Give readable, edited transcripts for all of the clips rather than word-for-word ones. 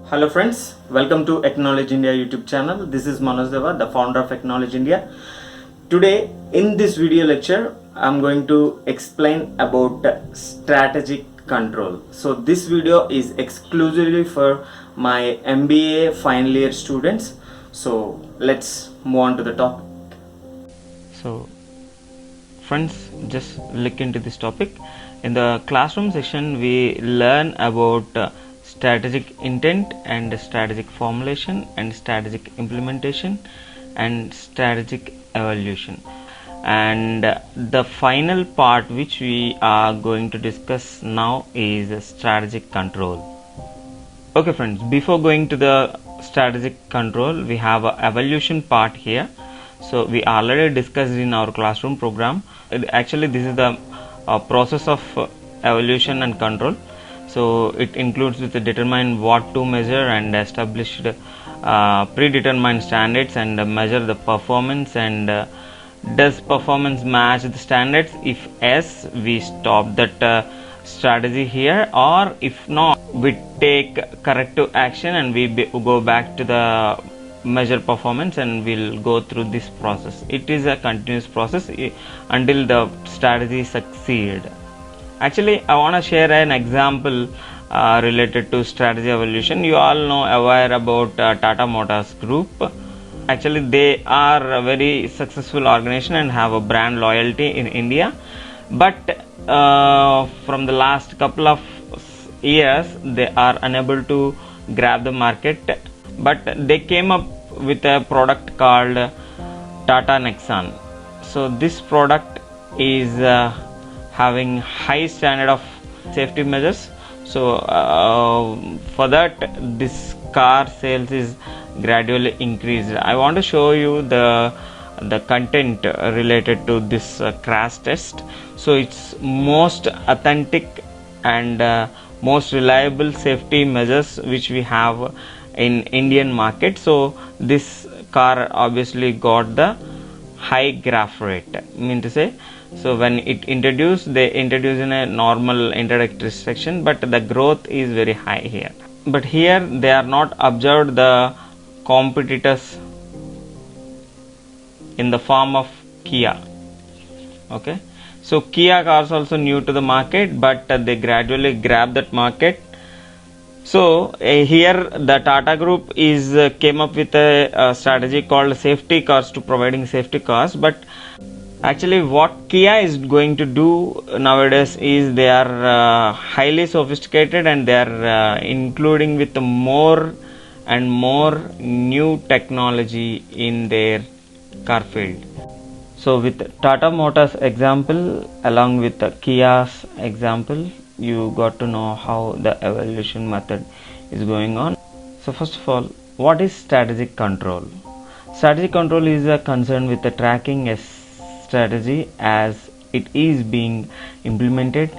Hello friends, welcome to Acknowledge India YouTube channel. This is Manoj Deva, the founder of Acknowledge India. Today in this video lecture, I'm going to explain about strategic control. So this video is exclusively for my MBA final year students. So let's move on to the topic. So friends, just look into this topic. In the classroom section, we learn about strategic intent and strategic formulation and strategic implementation and strategic evaluation, and the final part which we are going to discuss now is strategic control. Okay friends, before going to the strategic control, we have a evaluation part here. So we already discussed in our classroom program. Actually this is the process of evaluation and control. So it includes to determine what to measure and establish predetermined standards and measure the performance, and does performance match the standards? If yes, we stop that strategy here, or if not, we take corrective action and we go back to the measure performance, and we'll go through this process. It is a continuous process until the strategy succeed. Actually, I want to share an example related to strategy evolution. You all know aware about Tata Motors Group. Actually, they are a very successful organization and have a brand loyalty in India. But from the last couple of years, they are unable to grab the market. But they came up with a product called Tata Nexon. So this product is having high standard of safety measures. So for that, this car sales is gradually increased. I want to show you the content related to this crash test. So it's most authentic and most reliable safety measures which we have in Indian market. So this car obviously got the high graph rate, mean to say. So when it introduced, they introduced in a normal introductory section, but the growth is very high here. But here they are not observed the competitors in the form of Kia. Okay, so Kia cars also new to the market, but they gradually grab that market. So here the Tata Group is came up with a strategy called safety cars, to providing safety cars. But actually what Kia is going to do nowadays is they are highly sophisticated, and they are including with more and more new technology in their car field. So with Tata Motors example along with the Kia's example, you got to know how the evaluation method is going on. So first of all, what is strategic control? Strategic control is a concern with the tracking a strategy as it is being implemented,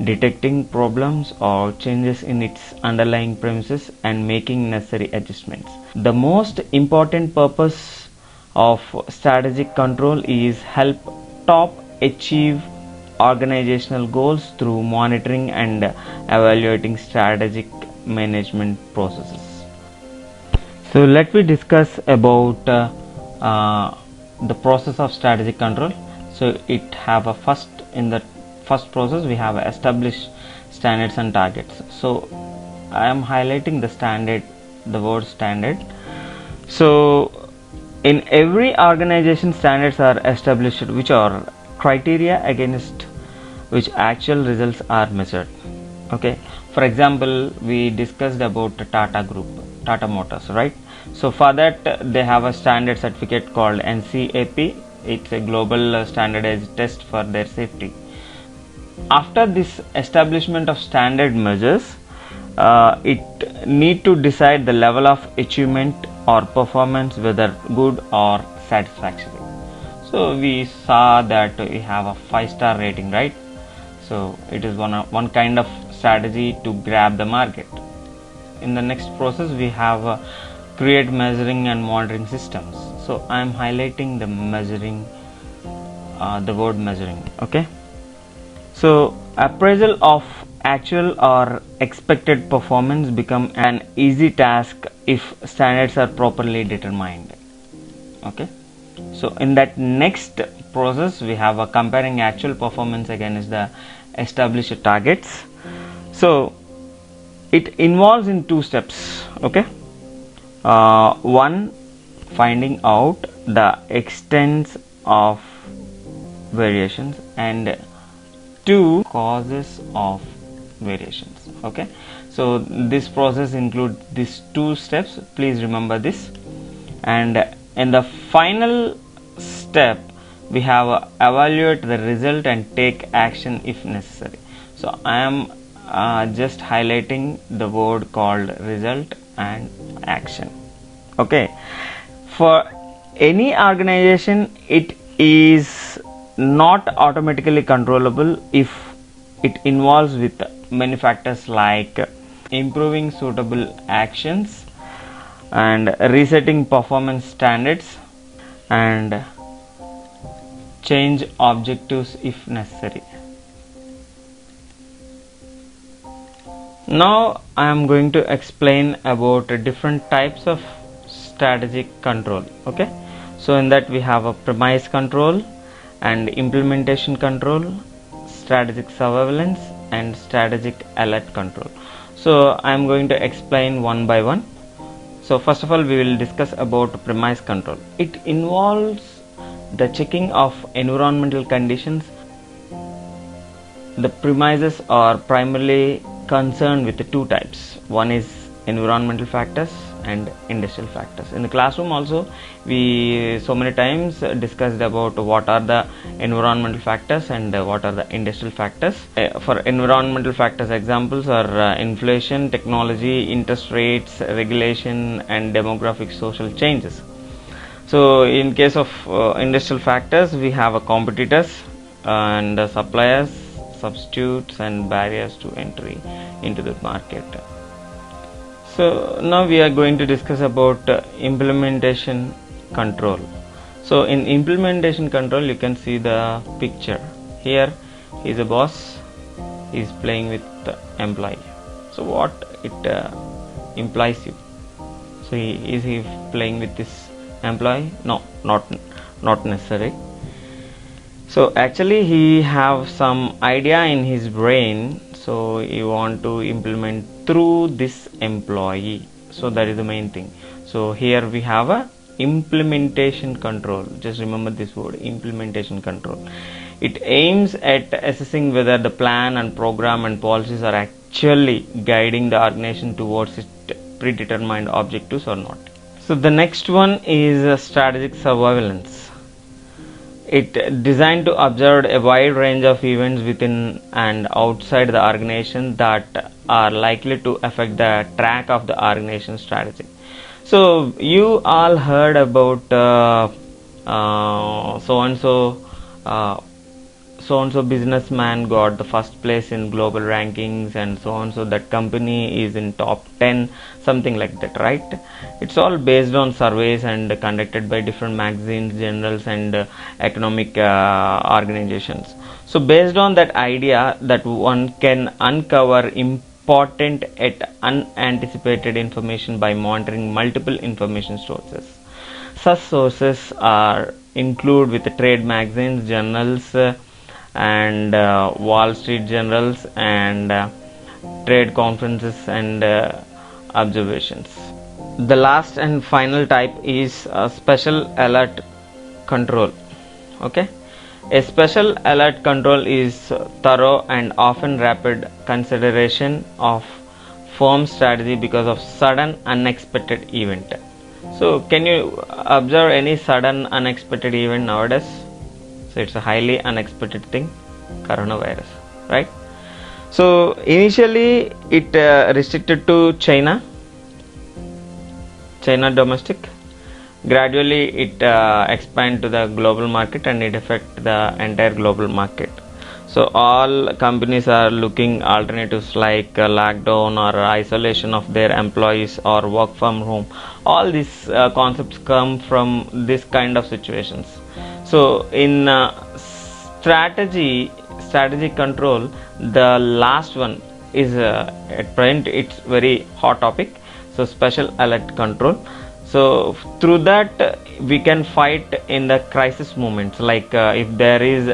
detecting problems or changes in its underlying premises, and making necessary adjustments. The most important purpose of strategic control is help top achieve organizational goals through monitoring and evaluating strategic management processes. So let me discuss about the process of strategic control. So it have a in the first process we have established standards and targets. So I am highlighting the standard, the word standard. So in every organization, standards are established, which are criteria against which actual results are measured. Okay, for example, we discussed about Tata Group, Tata Motors, right? So for that they have a standard certificate called NCAP. It's a global standardized test for their safety. After this establishment of standard measures, it need to decide the level of achievement or performance, whether good or satisfactory. So we saw that we have a 5-star rating, right? So it is one kind of strategy to grab the market. In the next process, we have create measuring and monitoring systems. So I am highlighting the measuring, the word measuring. Okay, so appraisal of actual or expected performance become an easy task if standards are properly determined. Okay, so in that next process we have a comparing actual performance against the established targets. So it involves in two steps. Okay, one, finding out the extent of variations, and two, causes of variations. Okay, so this process includes these two steps, please remember this. And in the final step we have evaluate the result and take action if necessary. So I am just highlighting the word called result and action. Okay, for any organization it is not automatically controllable if it involves with many factors like improving suitable actions and resetting performance standards and change objectives if necessary. Now I am going to explain about different types of strategic control. Okay, so in that we have a premise control and implementation control, strategic surveillance and strategic alert control. So I am going to explain one by one. So first of all we will discuss about premise control. It involves the checking of environmental conditions. The premises are primarily concerned with the two types. One is environmental factors and industrial factors. In the classroom also we so many times discussed about what are the environmental factors and what are the industrial factors. For environmental factors, examples are inflation, technology, interest rates, regulation and demographic social changes. So in case of industrial factors we have a competitors and suppliers, substitutes and barriers to entry into the market. So now we are going to discuss about implementation control. So in implementation control you can see the picture here. He is a boss, he is playing with the employee. So what it implies you? So is he playing with this employee? No, not necessary. So actually he have some idea in his brain, so he want to implement through this employee. So that is the main thing. So here we have a implementation control. Just remember this word, implementation control. It aims at assessing whether the plan and program and policies are actually guiding the organization towards its predetermined objectives or not. So the next one is strategic surveillance. It designed to observe a wide range of events within and outside the organization that are likely to affect the track of the organization strategy. So you all heard about so and so businessman got the first place in global rankings, and so on, so that company is in top 10, something like that, right? It's all based on surveys and conducted by different magazines, journals and economic organizations. So based on that idea that one can uncover important yet unanticipated information by monitoring multiple information sources. Such sources are include with the trade magazines, journals and Wall Street journals and trade conferences and observations. The last and final type is special alert control. Okay, a special alert control is thorough and often rapid consideration of firm strategy because of sudden unexpected event. So can you observe any sudden unexpected event nowadays? So it's a highly unexpected thing, coronavirus, right? So initially it restricted to China domestic. Gradually it expand to the global market and it affect the entire global market. So all companies are looking alternatives like lockdown or isolation of their employees or work from home. All these concepts come from this kind of situations. So in strategic control, the last one, is at present it's very hot topic. So special alert control. So through that we can fight in the crisis moments, like if there is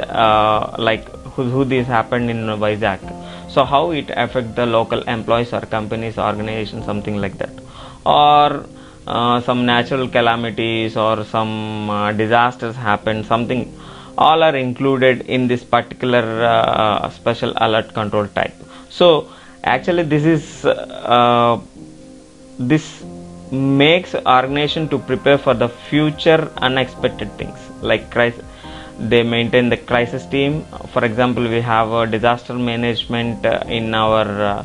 like who this happened in Vizag, so how it affect the local employees or companies, organizations, something like that, or some natural calamities or some disasters happen, something, all are included in this particular special alert control type. So actually this makes organization to prepare for the future unexpected things, like crisis. They maintain the crisis team. For example, we have a disaster management in our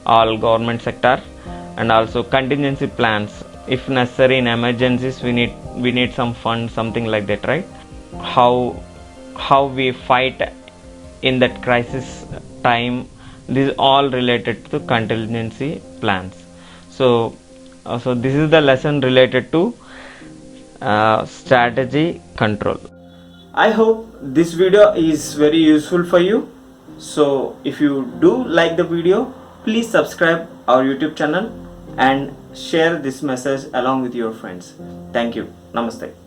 all government sector, and also contingency plans. If necessary in emergencies, we need some funds, something like that, right? How we fight in that crisis time, this is all related to contingency plans. So this is the lesson related to strategy control. I hope this video is very useful for you. So if you do like the video, please subscribe our YouTube channel and share this message along with your friends. Thank you. Namaste.